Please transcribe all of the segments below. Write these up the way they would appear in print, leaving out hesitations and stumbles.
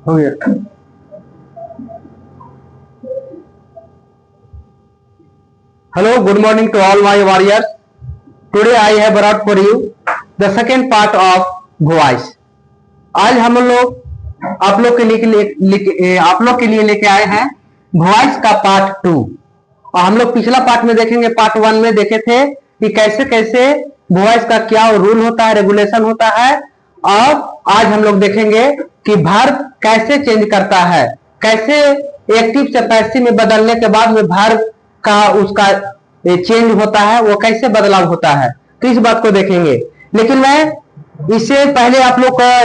हो गया। Hello, good morning to all my warriors. Today I have brought for you the second part of voice. आज हम लोग आप लोग के लिए लेके आए हैं वॉइस का पार्ट 2। और हम लोग पिछला पार्ट में देखेंगे, पार्ट 1 में देखे थे कि कैसे कैसे वॉइस का क्या रूल होता है, रेगुलेशन होता है। और आज हम लोग देखेंगे कि वर्ब कैसे चेंज करता है, कैसे एक्टिव से पैसिव में बदलने के बाद में वर्ब का उसका चेंज होता है, वो कैसे बदलाव होता है, तो इस बात को देखेंगे। लेकिन मैं इससे पहले आप लोग का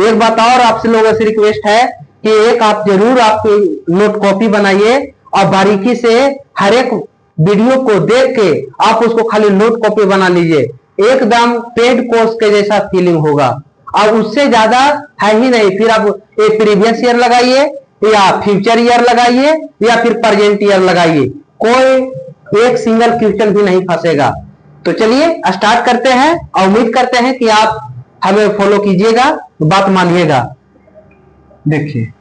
एक बात और आपसे लोगों से रिक्वेस्ट है कि एक आप जरूर आप नोट कॉपी बनाइए और बारीकी से हर एक वीडियो को देख के आप उसको खाली नोट कॉपी बना लीजिए। एकदम पेड कोर्स के जैसा फीलिंग होगा और उससे ज्यादा है ही नहीं। फिर आप एक प्रीवियस ईयर लगाइए या फ्यूचर ईयर लगाइए या फिर प्रेजेंट ईयर लगाइए, कोई एक सिंगल क्वेश्चन भी नहीं फंसेगा। तो चलिए स्टार्ट करते हैं और उम्मीद करते हैं कि आप हमें फॉलो कीजिएगा, बात मानिएगा। देखिए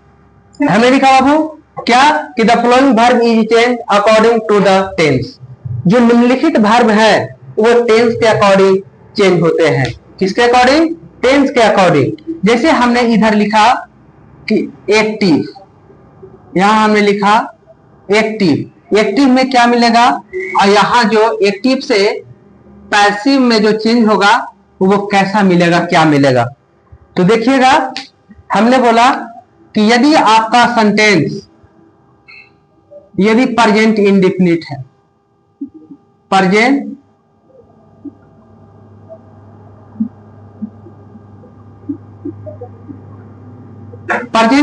हमें लिखा बाबू क्या कि the following verb is change according to the tense. जो निम्नलिखित वर्ब है वो टेंस के अकॉर्डिंग चेंज होते हैं। किसके अकॉर्डिंग? टेंस के अकॉर्डिंग। जैसे हमने इधर लिखा कि एक्टिव, यहां हमने लिखा एक्टिव, एक्टिव में क्या मिलेगा, और यहां जो एक्टिव से पैसिव में जो चेंज होगा वो कैसा मिलेगा, क्या मिलेगा। तो देखिएगा हमने बोला कि यदि आपका सेंटेंस यदि प्रेजेंट इंडेफिनिट है, प्रेजेंट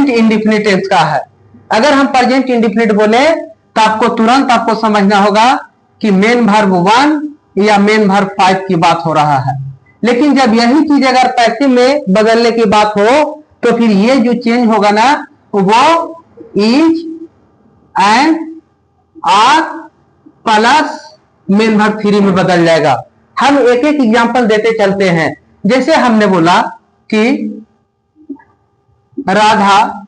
इंडेफिनिट टेंस का है। अगर हम प्रेजेंट इंडेफिनिट बोले तो आपको तुरंत आपको समझना होगा कि मेन वर्ब 1 या मेन वर्ब 5 की बात हो रहा है। लेकिन जब यही चीज अगर पैसिव में बदलने की बात हो तो फिर ये जो चेंज होगा ना वो is and are plus main verb 3 में बदल जाएगा। हम एक एक एग्जांपल देते चलते हैं। जैसे हमने बोला कि Radha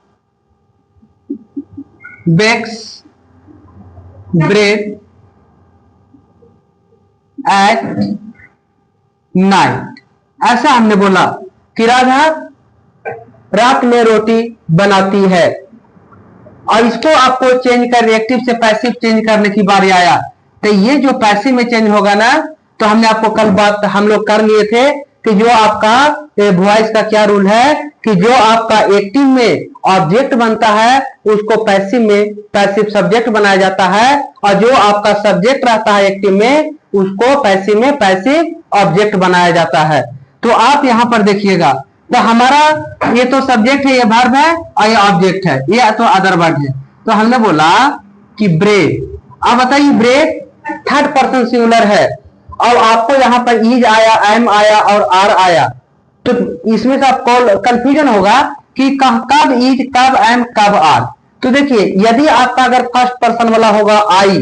bakes bread at night, ऐसा हमने बोला कि राधा रात में रोटी बनाती है। और इसको आपको चेंज कर एक्टिव से पैसिव चेंज करने की बारी आया तो ये जो पैसिव में चेंज होगा ना, तो हमने आपको कल बात हम लोग कर लिए थे कि जो आपका वॉइस का क्या रूल है कि जो आपका एक्टिव में ऑब्जेक्ट बनता है उसको पैसिव में पैसिव सब्जेक्ट बनाया जाता है, और जो आपका सब्जेक्ट रहता है एक्टिव में उसको पैसिव में पैसिव ऑब्जेक्ट बनाया जाता है। तो आप यहां पर देखिएगा तो हमारा ये तो सब्जेक्ट है, ये वर्ब है और ये ऑब्जेक्ट है, ये तो अदर वर्ड है। तो हमने बोला कि ब्रेड, अब बताइए ब्रेड थर्ड पर्सन सिंगुलर है और आपको यहाँ पर इज आया, एम आया और आर आया, तो इसमें से आपको कंफ्यूजन होगा कि कब इज, कब एम, कब आर। तो देखिए यदि आपका अगर फर्स्ट पर्सन वाला होगा आई,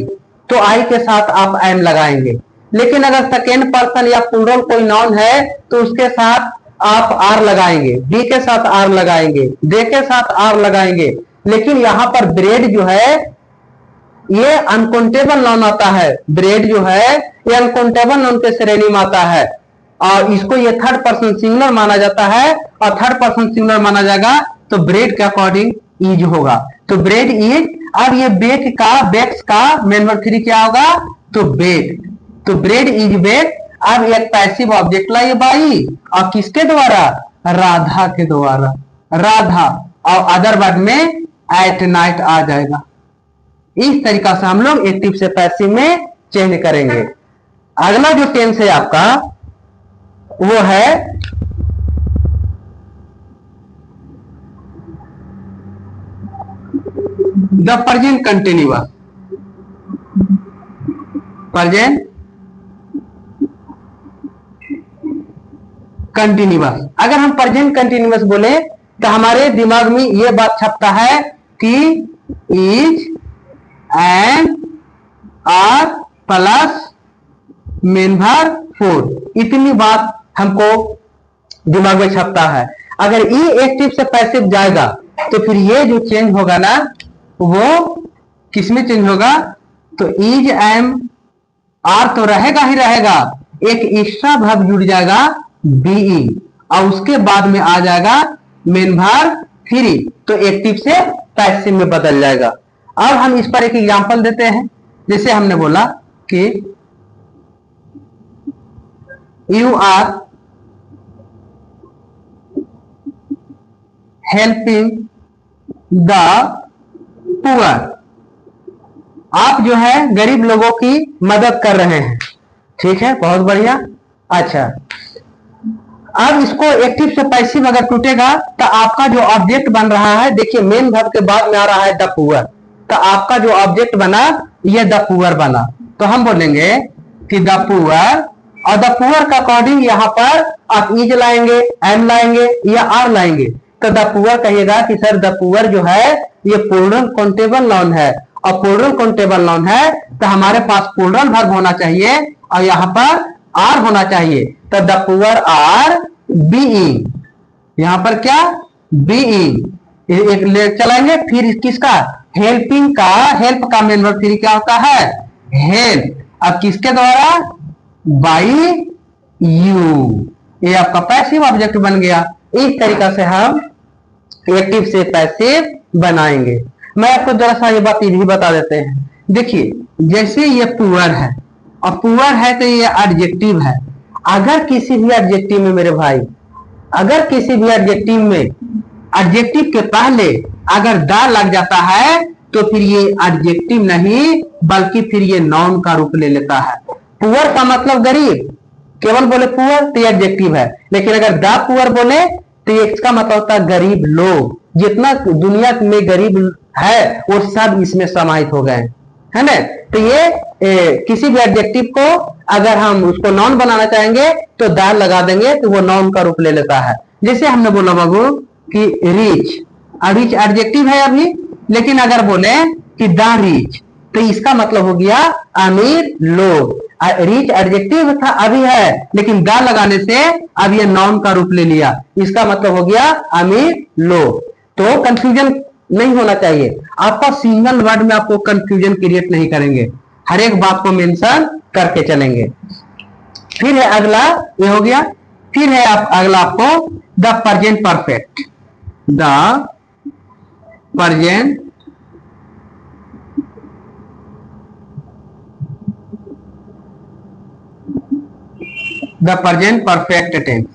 तो आई के साथ आप एम लगाएंगे। लेकिन अगर सेकेंड पर्सन या प्लूरल कोई नाउन है तो उसके साथ आप आर लगाएंगे, बी के साथ आर लगाएंगे, दे के साथ आर लगाएंगे। लेकिन यहां पर ब्रेड जो है ये अनकाउंटेबल नाउन आता है, ब्रेड जो है ये अनकाउंटेबल नाउन के श्रेणी में आता है और इसको ये थर्ड पर्सन सिंगुलर माना जाता है। और थर्ड पर्सन सिंगुलर माना जाएगा तो ब्रेड के अकॉर्डिंग इज होगा। तो ब्रेड इज, अब ये बेक्स का मेन वर्ब 3 क्या होगा, तो बेक। तो ब्रेड इज बेक। अब एक पैसिव ऑब्जेक्ट लाइए बाई, और किसके द्वारा, राधा के द्वारा, राधा, और अदर वर्ड में एट नाइट आ जाएगा। इस तरीका से हम लोग एक्टिव से पैसिव में चेंज करेंगे। अगला जो टेंस है आपका वो है the present continuous. Present continuous, अगर हम प्रेजेंट कंटिन्यूअस बोले तो हमारे दिमाग में यह बात छपता है कि is and are plus main verb 4, इतनी बात हमको दिमाग में छपता है। अगर ई एक्टिव से पैसिव जाएगा तो फिर ये जो चेंज होगा ना वो किसमें चेंज होगा, तो इज एम आर तो रहेगा ही रहेगा, एक एक्स्ट्रा वर्ब जुड़ जाएगा बीइंग और उसके बाद में आ जाएगा मेन वर्ब थ्री, तो एक्टिव से पैसिव में बदल जाएगा। अब हम इस पर एक एग्जांपल देते हैं। जैसे हमने बोला कि you are helping the poor, आप जो है गरीब लोगों की मदद कर रहे हैं। ठीक है, बहुत बढ़िया। अच्छा, अब इसको एक्टिव से पैसिव अगर टूटेगा तो आपका जो ऑब्जेक्ट बन रहा है, देखिए मेन वर्ब के बाद में आ रहा है द पुअर, तो आपका जो ऑब्जेक्ट बना ये द पुअर बना, तो हम बोलेंगे कि द पुअर, और द पुअर का अकॉर्डिंग यहाँ पर आप इज लाएंगे, एम लाएंगे या आर लाएंगे, तो द पुअर कहिएगा कि सर द पुअर जो है ये प्लूरल काउंटेबल नाउन है, और प्लूरल काउंटेबल नाउन है तो हमारे पास प्लूरल वर्ब होना चाहिए और यहाँ पर आर होना चाहिए, तो द पुअर आर बीइंग, यहाँ पर क्या बीइंग एक ले चलाएंगे। फिर किसका, हेल्पिंग का, हेल्प का मेन वर्ब फिर क्या होता है हेल्प, अब किसके द्वारा, बाई यू, ये आपका पैसिव ऑब्जेक्ट बन गया। इस तरीका से हम एक्टिव से पैसिव बनाएंगे। मैं आपको जरा सा ये बात भी बता देते हैं। देखिए जैसे ये पुअर है और पुअर है तो ये एडजेक्टिव है, अगर किसी भी एडजेक्टिव में मेरे भाई, अगर किसी भी एडजेक्टिव में एडजेक्टिव के पहले अगर दा लग जाता है तो फिर ये एडजेक्टिव नहीं बल्कि फिर ये नाउन का रूप ले लेता है। पुअर का मतलब गरीब, केवल बोले पुअर तो ये एडजेक्टिव है, लेकिन अगर दा पुअर बोले तो ये इसका मतलब होता है गरीब लोग, जितना दुनिया में गरीब है वो सब इसमें समाहित हो गए, है ना। तो ये किसी भी एडजेक्टिव को अगर हम उसको नाउन बनाना चाहेंगे तो दा लगा देंगे तो वो नाउन का रूप ले लेता है। जैसे हमने बोला बाबू कि रिच, रिच एडजेक्टिव है अभी, लेकिन अगर बोले कि द रिच तो इसका मतलब हो गया अमीर लोग। रिच एडजेक्टिव था अभी है, लेकिन द लगाने से अब ये नाउन का रूप ले लिया, इसका मतलब हो गया अमीर लोग। तो कंफ्यूजन नहीं होना चाहिए, आपका सिंगल वर्ड में आपको कंफ्यूजन क्रिएट नहीं करेंगे, हर एक बात को मेंशन करके चलेंगे। फिर है अगला, ये हो गया। फिर है आप अगला आपको the present perfect, the present present perfect tense.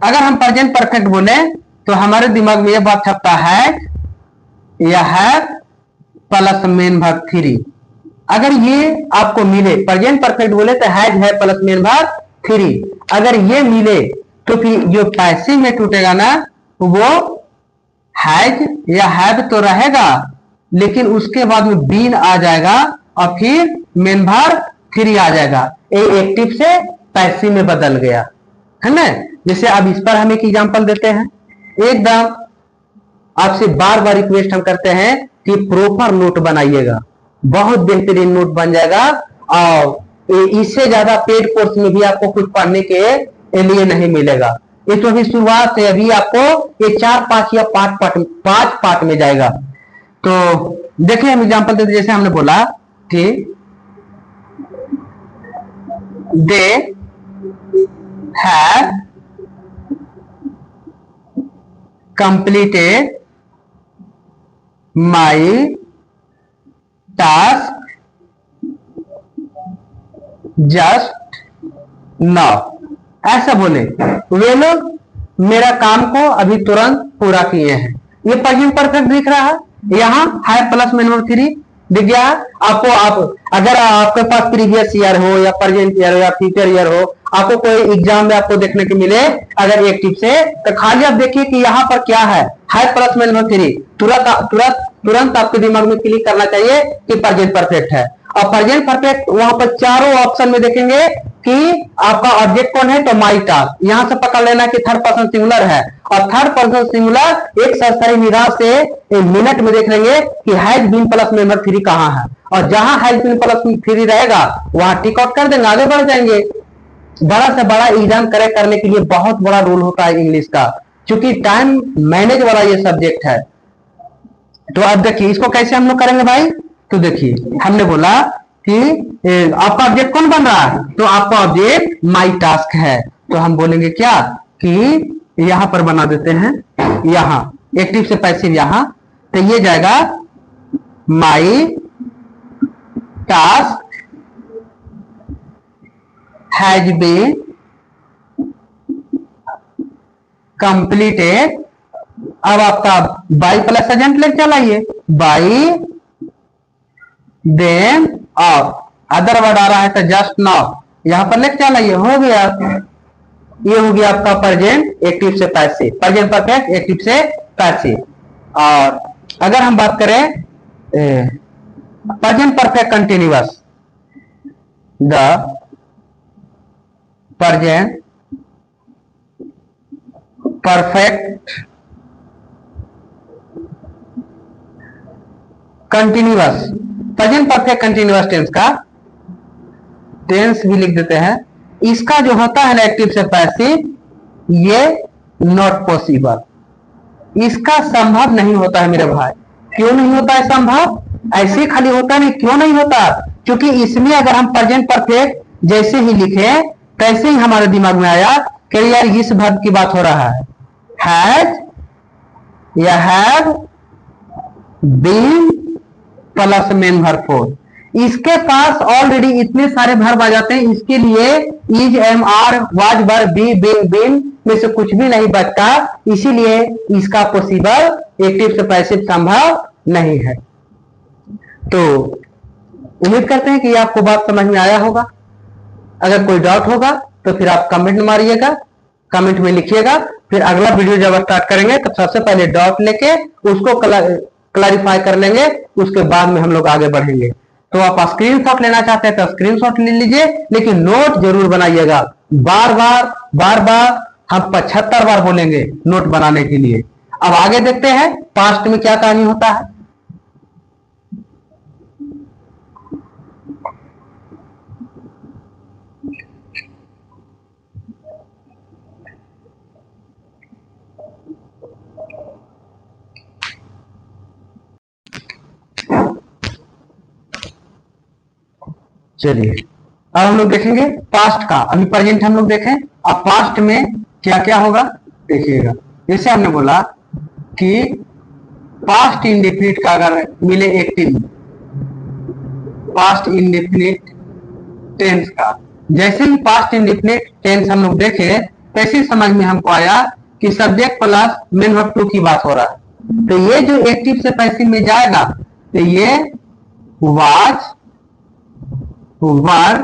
अगर हम प्रेजेंट परफेक्ट बोले तो हमारे दिमाग में यह बात छपता है यह है प्लस मेन वर्ब थ्री। अगर ये आपको मिले, प्रेजेंट परफेक्ट बोले तो हैज है प्लस मेन वर्ब थ्री, अगर ये मिले तो फिर जो पैसिव में टूटेगा ना वो हैज या हैव तो रहेगा, लेकिन उसके बाद में बीन आ जाएगा और फिर मेन वर्ब थ्री आ जाएगा, ए एक्टिव से पैसिव में बदल गया, है ना। जैसे अब इस पर हम एक एग्जांपल देते हैं। एकदम आपसे बार बार रिक्वेस्ट हम करते हैं कि प्रॉपर नोट बनाइएगा, बहुत बेहतरीन नोट बन जाएगा और इससे ज्यादा पेड कोर्स में भी आपको कुछ पढ़ने के लिए नहीं मिलेगा। ये तो अभी शुरुआत है, अभी आपको ये 4 5 या 5 पार्ट में जाएगा। तो देखिए हम एग्जांपल देते, जैसे हमने बोला कि they have completed my task just now, ऐसा बोले वे लोग मेरा काम को अभी तुरंत पूरा किए हैं। ये प्रेजेंट परफेक्ट दिख रहा है, यहाँ है प्लस मेन वर्ब थ्री दिख गया आपको। आप अगर आपके पास प्रीवियस ईयर हो या प्रेजेंट ईयर हो या फ्यूचर ईयर हो, आपको कोई एग्जाम में आपको देखने को मिले अगर एक्टिव से, तो खाली आप देखिए कि यहाँ पर क्या है प्लस मेन वर्ब थ्री, तुरंत आपके दिमाग में क्लिक करना चाहिए कि प्रेजेंट परफेक्ट है। और प्रेजेंट परफेक्ट वहां पर चारों ऑप्शन में देखेंगे कि आपका ऑब्जेक्ट कौन है, तो माई टास्क, यहां से पकड़ लेना कि थर्ड पर्सन सिंगुलर है, और थर्ड पर्सन सिंगुलर एक सरसरी निगाह से मिनट में देख लेंगे कि has been plus main verb three कहां है, और जहां हैज बीन प्लस थ्री रहेगा वहां टिक आउट कर देंगे, आगे बढ़ जाएंगे। बड़ा से बड़ा एग्जाम करेक्ट करने के लिए बहुत बड़ा रोल होता है इंग्लिश का, क्योंकि टाइम मैनेज वाला ये सब्जेक्ट है। तो अब देखिए इसको कैसे हम लोग करेंगे भाई। तो देखिए हमने बोला कि आपका ऑब्जेक्ट कौन बन रहा है, तो आपका ऑब्जेक्ट माई टास्क है। तो हम बोलेंगे क्या कि यहां पर बना देते हैं, यहां एक्टिव से पैसिव यहां, तो ये जाएगा my task has been completed. अब आपका बाई प्लस एजेंट लेके चलाइए, बाई देन ऑफ, अदर वर्ड आ रहा है तो जस्ट नाउ यहां पर लेके चलाइए, हो गया। ये हो गया आपका प्रेजेंट एक्टिव से पैसिव, प्रेजेंट परफेक्ट एक्टिव से पैसिव। और अगर हम बात करें present perfect continuous, the present perfect continuous, present perfect continuous tense का टेंस भी लिख देते हैं। इसका जो होता है ना एक्टिव से पैसिव, ये नॉट पॉसिबल, इसका संभव नहीं होता है मेरे भाई। क्यों नहीं होता है संभव? ऐसे खाली होता नहीं, क्यों नहीं होता? क्योंकि इसमें अगर हम प्रेजेंट परफेक्ट जैसे ही लिखे तैसे ही हमारे दिमाग में आया कि यार इस वर्ब की बात हो रहा है, हैज या have been plus main verb four. इसके पास ऑलरेडी इतने सारे वर्ब आ जाते हैं, इसके लिए is, am, are, was, were, be, been में से कुछ भी नहीं बचता, इसीलिए इसका पॉसिबल एक्टिव से पैसिव संभव नहीं है। तो उम्मीद करते हैं कि ये आपको बात समझ में आया होगा। अगर कोई डाउट होगा तो फिर आप कमेंट मारिएगा, कमेंट में लिखिएगा, फिर अगला वीडियो जब स्टार्ट करेंगे तब सबसे पहले डाउट लेके उसको क्लैरिफाई कर लेंगे, उसके बाद में हम लोग आगे बढ़ेंगे। तो आप स्क्रीनशॉट लेना चाहते हैं तो स्क्रीनशॉट ले लीजिए, लेकिन नोट जरूर बनाइएगा। बार बार हम 75 बार बोलेंगे नोट बनाने के लिए। अब आगे देखते हैं पास्ट में क्या कहानी होता है। चलिए अब हम लोग देखेंगे पास्ट का। अभी प्रेजेंट हम लोग देखें, अब पास्ट में क्या क्या होगा देखिएगा। जैसे हमने बोला कि पास्ट इंडेफिनिट का अगर मिले एक्टिव, पास्ट इंडेफिनिट टेंस का, जैसे ही पास्ट इंडेफिनिट टेंस हम लोग देखे तैसे समझ में हमको आया कि subject plus main verb two की बात हो रहा है। तो ये जो एक्टिव से पैसिव में जाएगा तो ये was, were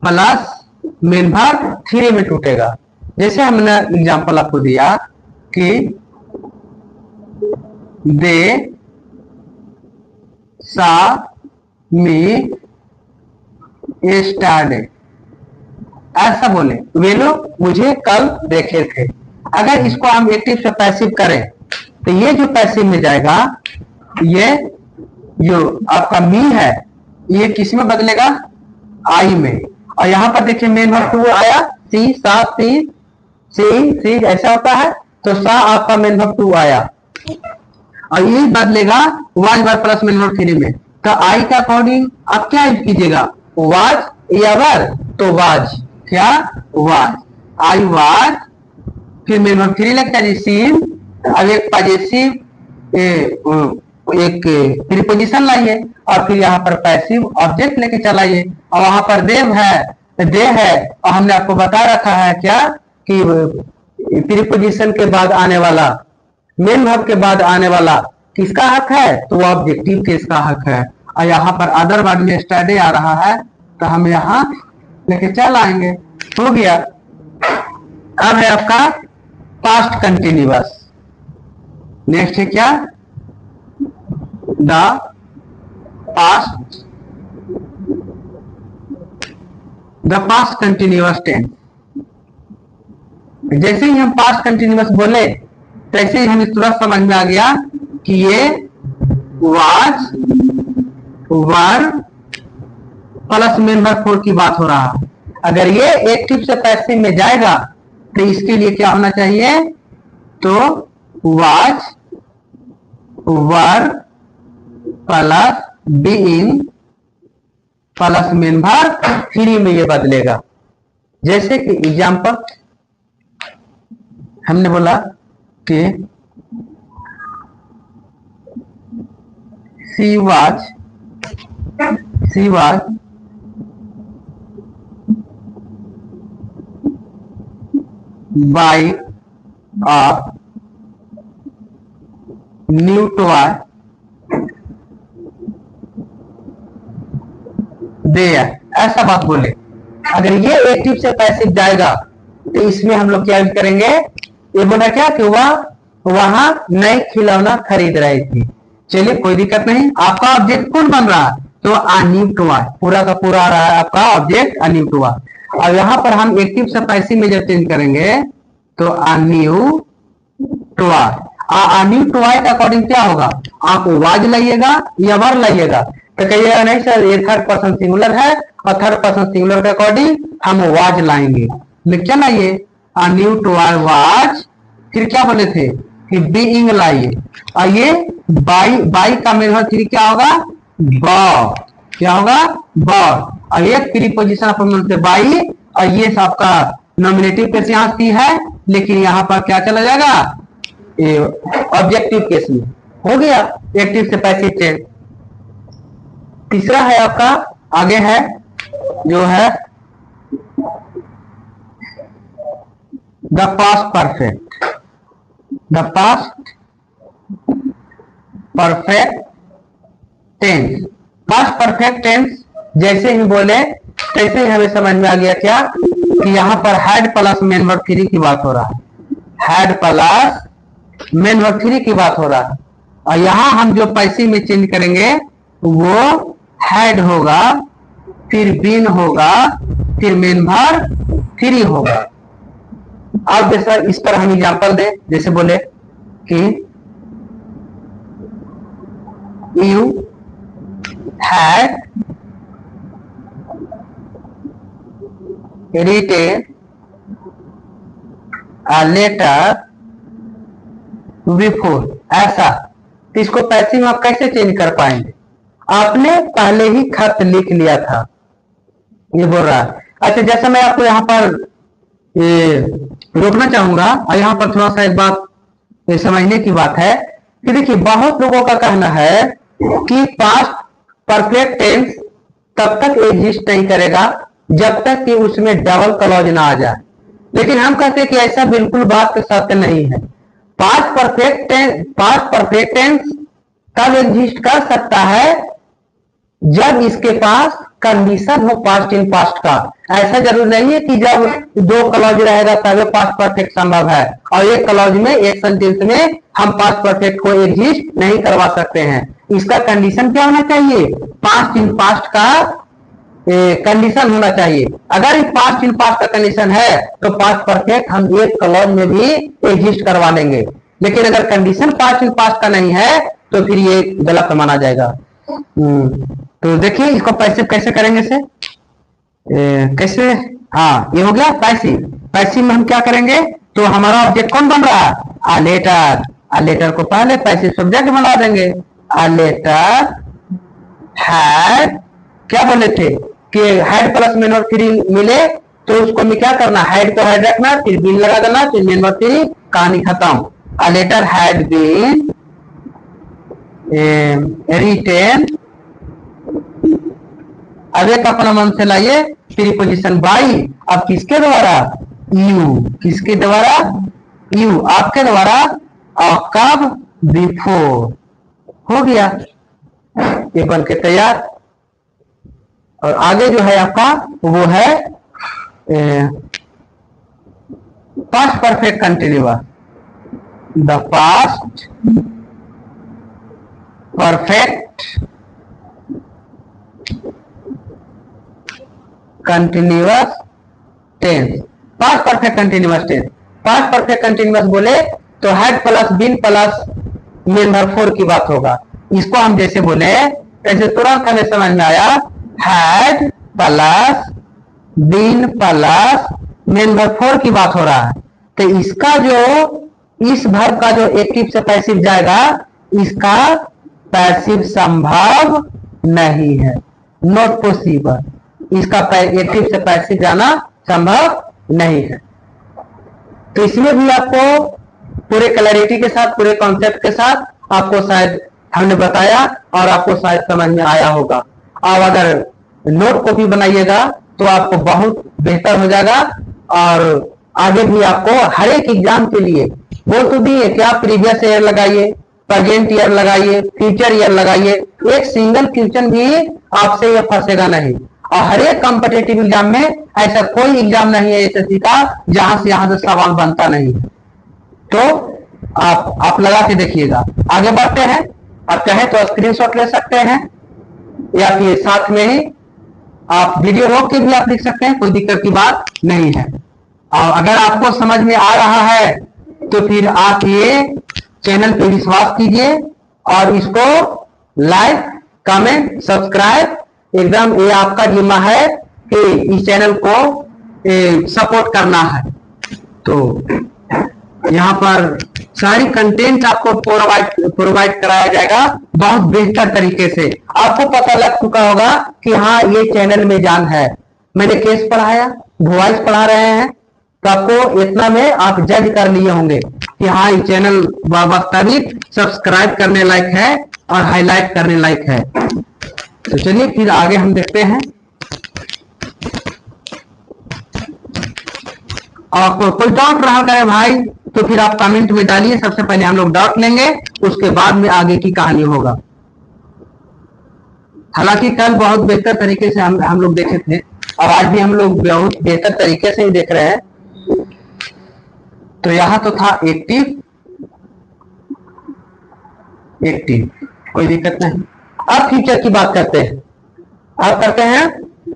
plus main verb three में टूटेगा। जैसे हमने एग्जांपल आपको दिया कि दे सा मी स्टार्ट, ऐसा बोले वे लोग मुझे कल देखे थे। अगर इसको हम एक्टिव से पैसिव करें तो ये जो पैसिव में जाएगा, ये जो आपका मी है ये किस में बदलेगा? आई में। और यहां पर देखिए मेन वर्ब टू आया, सी, सा, सी ऐसा होता है, तो सा आपका मेन वर्ब टू आया और ये बदलेगा was verb plus main verb three में। तो आई के अकॉर्डिंग आप क्या यूज कीजिएगा? वाज या वर? तो वाज, क्या? वाज, आई वाज, फिर मेन वर्ब थ्री लगता है सीन, अब एक पॉजिटिव एक प्रीपोजिशन लाइए और फिर यहाँ पर पैसिव ऑब्जेक्ट लेके चलाइए। और वहां पर देव है, दे है, और हमने आपको बता रखा है क्या कि प्रीपोजिशन के बाद आने वाला, मेन वर्ब के बाद आने वाला किसका हक है? तो वो ऑब्जेक्टिव केस का हक है। और यहाँ पर अदर वर्ड में स्टडी आ रहा है तो हम यहाँ लेके चल आएंगे, हो गया। अब है आपका पास्ट कंटिन्यूअस। नेक्स्ट है क्या? The past continuous tense. जैसे ही हम पास्ट कंटिन्यूअस बोले तैसे ही हमें तुरंत समझ में आ गया कि ये was, were plus main verb four की बात हो रहा है। अगर ये एक्टिव से पैसिव में जाएगा तो इसके लिए क्या होना चाहिए, तो was were plus being plus main verb three में ये बदलेगा। जैसे कि एग्जाम्पल हमने बोला कि she was buy a new toy there, ऐसा बात बोले। अगर ये एक्टिव से पैसिव जाएगा तो इसमें हम लोग क्या यूज करेंगे, ये बोला क्या कि वह वहां नए खिलौना खरीद रही थी। चलिए कोई दिक्कत नहीं। आपका ऑब्जेक्ट कौन बन रहा है, तो अ न्यू टॉय, पूरा का पूरा आ रहा है आपका ऑब्जेक्ट अ न्यू टॉय। और यहाँ पर हम एक्टिव से पैसिव में जब चेंज करेंगे तो अ न्यू टॉय, अ न्यू टॉय के अकॉर्डिंग क्या होगा, आप वाज लाइएगा या वर लाइएगा, तो कहिएगा नहीं सर ये थर्ड पर्सन सिंगुलर है और थर्ड पर्सन सिंगुलर के अकॉर्डिंग हम वाज लाएंगे। लेकिन लाइए अ न्यू टॉय वाज, फिर क्या बोले थे कि बीइंग लाइए, और ये बाई का मेन वर्ब थ्री क्या होगा, बॉ, क्या होगा बॉ, और ये प्रीपोजिशन अपन बोलते बाई, और ये आपका नॉमिनेटिव केस यहाँ सी है, लेकिन यहाँ पर क्या चला जाएगा, ऑब्जेक्टिव केस में हो गया एक्टिव से पैसिव चेंज। तीसरा है आपका, आगे है जो है the past perfect, the past perfect tense. Past perfect tense जैसे ही बोले तैसे ही हमें समझ में आ गया क्या कि यहाँ पर had plus main verb three की बात हो रहा है, had plus main verb three की बात हो रहा है। और यहाँ हम जो पैसिव में चेंज करेंगे वो हैड होगा, फिर बीन होगा, फिर मेन वर्ब थ्री होगा। अब जैसा इस पर हम एग्जांपल दें, जैसे बोले कि you had written a letter before, ऐसा। तो इसको पैसिव में आप कैसे चेंज कर पाएंगे, आपने पहले ही खत लिख लिया था, ये बोल रहा है। अच्छा जैसा मैं आपको यहाँ पर ये रोकना चाहूंगा, और यहाँ पर थोड़ा सा एक बात समझने की बात है कि देखिए बहुत लोगों का कहना है कि पास्ट परफेक्ट टेंस तब तक एग्जिस्ट नहीं करेगा जब तक कि उसमें डबल क्लॉज ना आ जाए, लेकिन हम कहते हैं कि ऐसा बिल्कुल बात सत्य नहीं है। पास्ट परफेक्ट टेंस तब एग्जिस्ट कर सकता है जब इसके पास कंडीशन हो पास्ट इन पास्ट का। ऐसा जरूर नहीं है कि जब दो क्लॉज रहेगा तब पास्ट परफेक्ट संभव है, और एक क्लॉज में एक सेंटेंस में हम पास्ट परफेक्ट को एग्जिस्ट नहीं करवा सकते हैं। इसका कंडीशन क्या होना चाहिए, पास्ट इन पास्ट का कंडीशन होना चाहिए। अगर इस पास्ट इन पास्ट का कंडीशन है तो पास्ट परफेक्ट हम एक क्लॉज में भी एग्जिस्ट करवा लेंगे, लेकिन अगर कंडीशन पास्ट इन पास्ट का नहीं है तो फिर ये गलत माना जाएगा। तो देखिए इसको पैसिव कैसे करेंगे से कैसे, हाँ ये हो गया पैसिव। पैसिव में हम क्या करेंगे, तो हमारा ऑब्जेक्ट कौन बन रहा है, आ लेटर। आ लेटर को पहले पैसिव सब्जेक्ट बना देंगे, आ लेटर हैड, क्या बोले थे कि had plus main verb three मिले तो उसको में क्या करना, हैड को हैड रखना, फिर बीन लगा देना, फिर मेन वर्ब थ्री, कहानी खत्म। A letter had been written, अब एक अपना मन से लाइए प्रीपोजिशन बाई, अब किसके द्वारा, यू, किसके द्वारा, यू, आपके द्वारा, और कब, बिफोर, हो गया ये बन के तैयार। और आगे जो है आपका वो है past perfect continuous, the past perfect continuous tense. Past perfect continuous tense, past perfect continuous बोले तो had plus been plus main verb four की बात होगा। इसको हम जैसे बोले ऐसे तुरंत हमें समझ में आया, had plus been plus main verb four की बात हो रहा है, तो इसका जो इस वर्ब का जो एक्टिव से पैसिव जाएगा, इसका पैसिव संभव नहीं है, नॉट पॉसिबल। इसका एक्टिव से पैसिव जाना संभव नहीं है। तो इसमें भी आपको पूरे क्लैरिटी के साथ, पूरे कॉन्सेप्ट के साथ आपको शायद हमने बताया और आपको शायद समझ में आया होगा। अब अगर नोट कॉपी बनाइएगा तो आपको बहुत बेहतर हो जाएगा, और आगे भी आपको हर एक एग्जाम के लिए बोल तो दिए कि आप प्रीवियस ईयर लगाइए, प्रेजेंट ईयर लगाइए, फ्यूचर ईयर लगाइए, एक सिंगल क्वेश्चन भी आपसे ये फंसेगा नहीं। और हर एक कॉम्पिटेटिव एग्जाम में ऐसा कोई एग्जाम नहीं है एसएससी का जहां से सवाल बनता नहीं है। तो आप लगा के देखिएगा। आगे बढ़ते हैं। आप चाहे तो स्क्रीनशॉट ले सकते हैं या फिर साथ में ही आप वीडियो रोक के भी आप लिख सकते हैं, कोई दिक्कत की बात नहीं है। और अगर आपको समझ में आ रहा है तो फिर आप ये चैनल पे विश्वास कीजिए और इसको लाइक, कमेंट, सब्सक्राइब, एकदम ये आपका जिम्मा है कि इस चैनल को सपोर्ट करना है। तो यहाँ पर सारी कंटेंट आपको प्रोवाइड कराया जाएगा बहुत बेहतर तरीके से। आपको पता लग चुका होगा कि हाँ ये चैनल में जान है। मैंने केस पढ़ाया, वॉइस पढ़ा रहे हैं, तो आपको इतना में आप जज कर लिए होंगे कि हाँ ये चैनल वास्तविक सब्सक्राइब करने लायक है और हाईलाइट करने लायक है। तो चलिए फिर आगे हम देखते हैं। और कोई डाउट रहा करे भाई तो फिर आप कमेंट में डालिए। सबसे पहले हम लोग डाउट लेंगे, उसके बाद में आगे की कहानी होगा। हालांकि कल बहुत बेहतर तरीके से हम लोग देखे थे और आज भी हम लोग बहुत बेहतर तरीके से ही देख रहे हैं। तो यहां तो था एक्टिव, कोई दिक्कत नहीं। अब फ्यूचर की बात करते हैं। अब करते हैं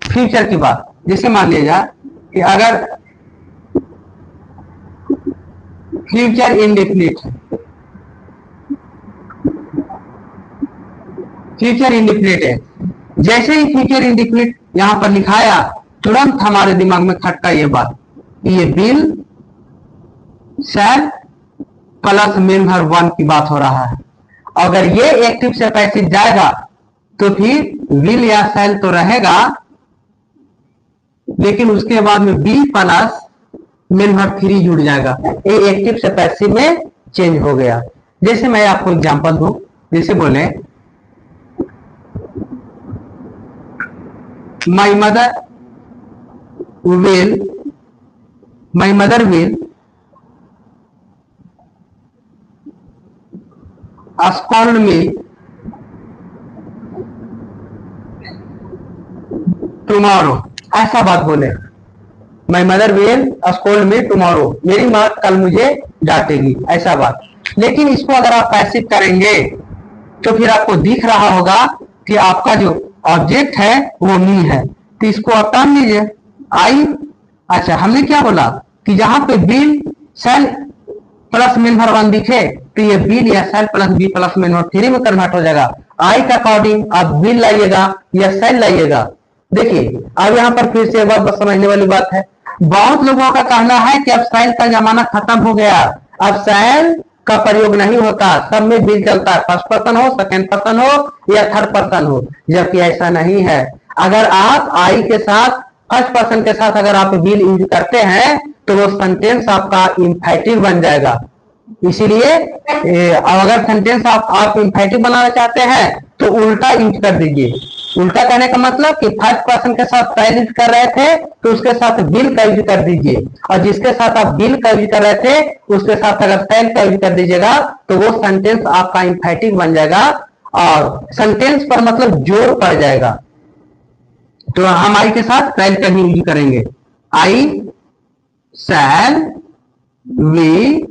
फ्यूचर की बात। जैसे मान लीजिए कि अगर फ्यूचर इंडेफिनिट है, फ्यूचर इंडेफिनिट है, जैसे ही फ्यूचर इंडेफिनिट यहां पर लिखाया तुरंत हमारे दिमाग में खटका ये बात, ये will, shell plus main verb one की बात हो रहा है। अगर ये एक्टिव से पैसिव जाएगा तो फिर विल या शैल तो रहेगा, लेकिन उसके बाद में be plus main verb three जुड़ जाएगा। ये एक्टिव से पैसिव में चेंज हो गया। जैसे मैं आपको एग्जांपल दूं, जैसे बोले my mother will scold me tomorrow, ऐसा बात बोले। My mother will scold me tomorrow, मेरी माँ कल मुझे डांटेगी, ऐसा बात। लेकिन इसको अगर आप पैसिव करेंगे तो फिर आपको दिख रहा होगा कि आपका जो ऑब्जेक्ट है वो मी है, तो इसको आप टान लीजिए आई। अच्छा, हमने क्या बोला कि जहां पे will shall plus main verb one दिखे तो ये बिल या shall plus be plus main verb three में कन्वर्ट हो जाएगा। आई का अकॉर्डिंग आप बिल लाइएगा या सेल लाइएगा। देखिए अब यहाँ पर फिर से एक बात समझने वाली बात है। बहुत लोगों का कहना है कि अब सेल का जमाना खत्म हो गया, अब सेल का प्रयोग नहीं होता, सब में बिल चलता है, फर्स्ट पर्सन हो, सेकंड पर्सन हो या थर्ड पर्सन हो, जबकि ऐसा नहीं है। अगर आप आई के साथ फर्स्ट पर्सन के साथ अगर आप बिल यूज करते हैं तो वो सेंटेंस आपका इंफिनिटिव बन जाएगा। इसीलिए अगर सेंटेंस आप इंफिनिटिव बनाना चाहते हैं तो उल्टा यूज कर दीजिए। उल्टा कहने का मतलब कि फर्स्ट पर्सन के साथ सेल यूज कर रहे थे तो उसके साथ बिल का यूज कर दीजिए, और जिसके साथ आप बिल का यूज कर रहे थे उसके साथ अगर सेल का यूज कर दीजिएगा तो वो सेंटेंस आपका इंफिनिटिव बन जाएगा और सेंटेंस पर मतलब जोर पड़ जाएगा। तो हम आई के साथ सेल का ही यूज करेंगे। I shall be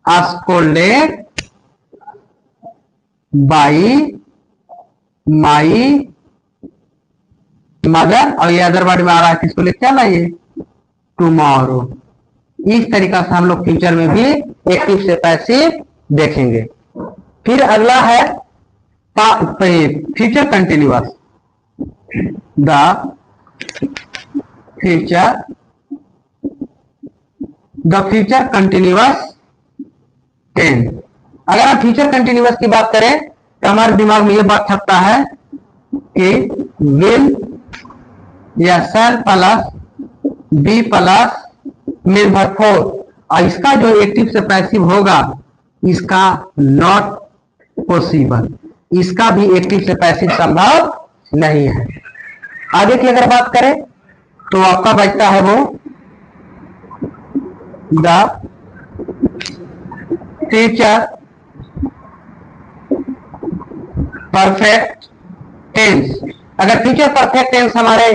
scolded by my mother, और ये अदर वर्ड में आ रहा है किसको लिख क्या लाइए टुमारो। इस तरीका से हम लोग फ्यूचर में भी एक्टिव से पैसिव देखेंगे। फिर अगला है future continuous. The future, the future continuous tense. अगर हम फ्यूचर कंटिन्यूअस की बात करें तो हमारे दिमाग में यह बात छपता है कि विल या shall plus be plus main verb four, और इसका जो एक्टिव से पैसिव होगा इसका नॉट पॉसिबल, इसका भी एक्टिव से पैसिव संभव नहीं है। आगे की अगर बात करें तो आपका बचता है वो द फ्यूचर परफेक्ट टेंस। अगर फ्यूचर परफेक्ट टेंस हमारे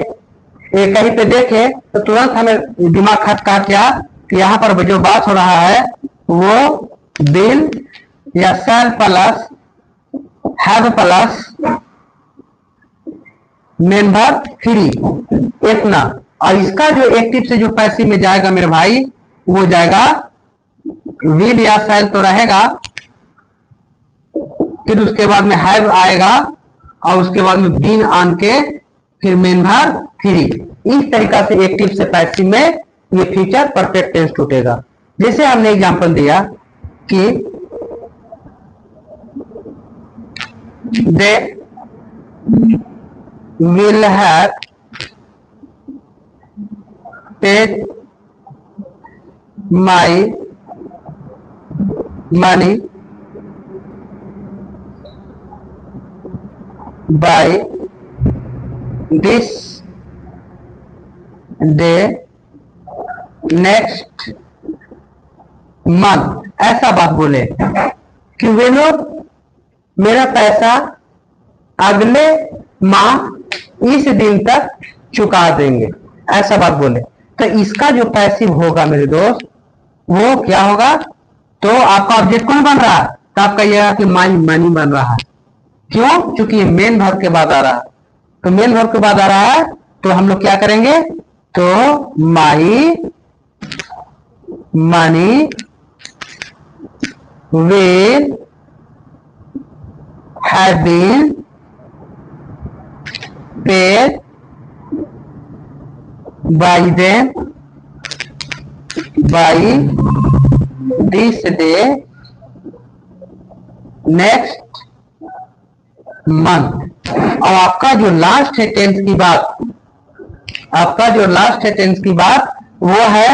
कहीं पे देखे तो तुरंत हमें दिमाग खटका क्या कि यहाँ पर जो बात हो रहा है वो विल या shall plus have plus main verb three इतना, और इसका जो एक्टिव से जो पैसिव में जाएगा मेरे भाई वो जाएगा विल या शैल तो रहेगा, फिर उसके बाद में हैव आएगा और उसके बाद में बीन आन के फिर मेन वर्ब थ्री। इस तरीका से एक्टिव से पैसिव में ये फ्यूचर परफेक्ट टेंस टूटेगा। जैसे हमने एग्जांपल दिया कि दे will have paid my money by this day next month। ऐसा बात बोले कि वे लोग मेरा पैसा अगले माह इस दिन तक चुका देंगे, ऐसा बात बोले। तो इसका जो पैसिव होगा मेरे दोस्त वो क्या होगा, तो आपका ऑब्जेक्ट कौन बन रहा है, तो आपका यह कि माई मनी बन रहा है। क्यों? क्योंकि ये मेन वर्ब के बाद आ रहा है, तो मेन वर्ब के बाद आ रहा है तो हम लोग क्या करेंगे, तो my money will have been paid by them by this day next month। और आपका जो लास्ट है टेंस की बात, आपका जो लास्ट है टेंस की बात वो है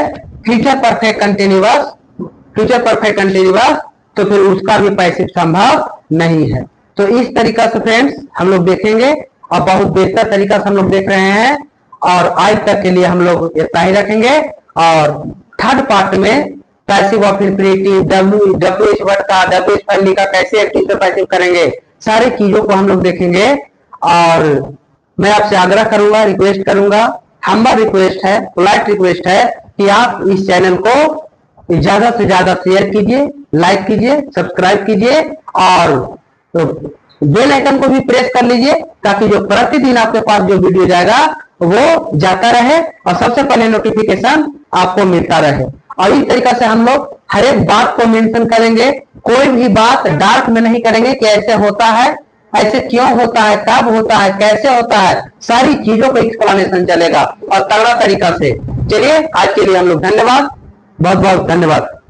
future perfect continuous. Future perfect continuous तो फिर उसका भी पैसिव संभव नहीं है। तो इस तरीका से फ्रेंड्स हम लोग देखेंगे और बहुत बेहतर तरीका से हम लोग देख रहे हैं, और आज तक के लिए हम लोग इतना ही रखेंगे। और थर्ड पार्ट में passive of infinitive, WH word का, डब्ल्यूएच फैमिली का कैसे एक्टिव से पैसिव करेंगे, सारी चीजों को हम लोग देखेंगे। और मैं आपसे आग्रह करूंगा, रिक्वेस्ट करूंगा, हम्बल रिक्वेस्ट है, पोलाइट रिक्वेस्ट है कि आप इस चैनल को ज्यादा से ज्यादा शेयर कीजिए, लाइक कीजिए, सब्सक्राइब कीजिए और तो बेल आइकन को भी प्रेस कर लीजिए ताकि जो प्रतिदिन आपके पास जो वीडियो जाएगा वो जाता रहे और सबसे पहले नोटिफिकेशन आपको मिलता रहे। और इस तरीका से हम लोग हर एक बात को मेंशन करेंगे, कोई भी बात डार्क में नहीं करेंगे कि ऐसे होता है, ऐसे क्यों होता है, कब होता है, कैसे होता है, सारी चीजों का एक्सप्लेनेशन चलेगा और तगड़ा तरीका से। चलिए आज के लिए हम लोग धन्यवाद, बहुत बहुत धन्यवाद।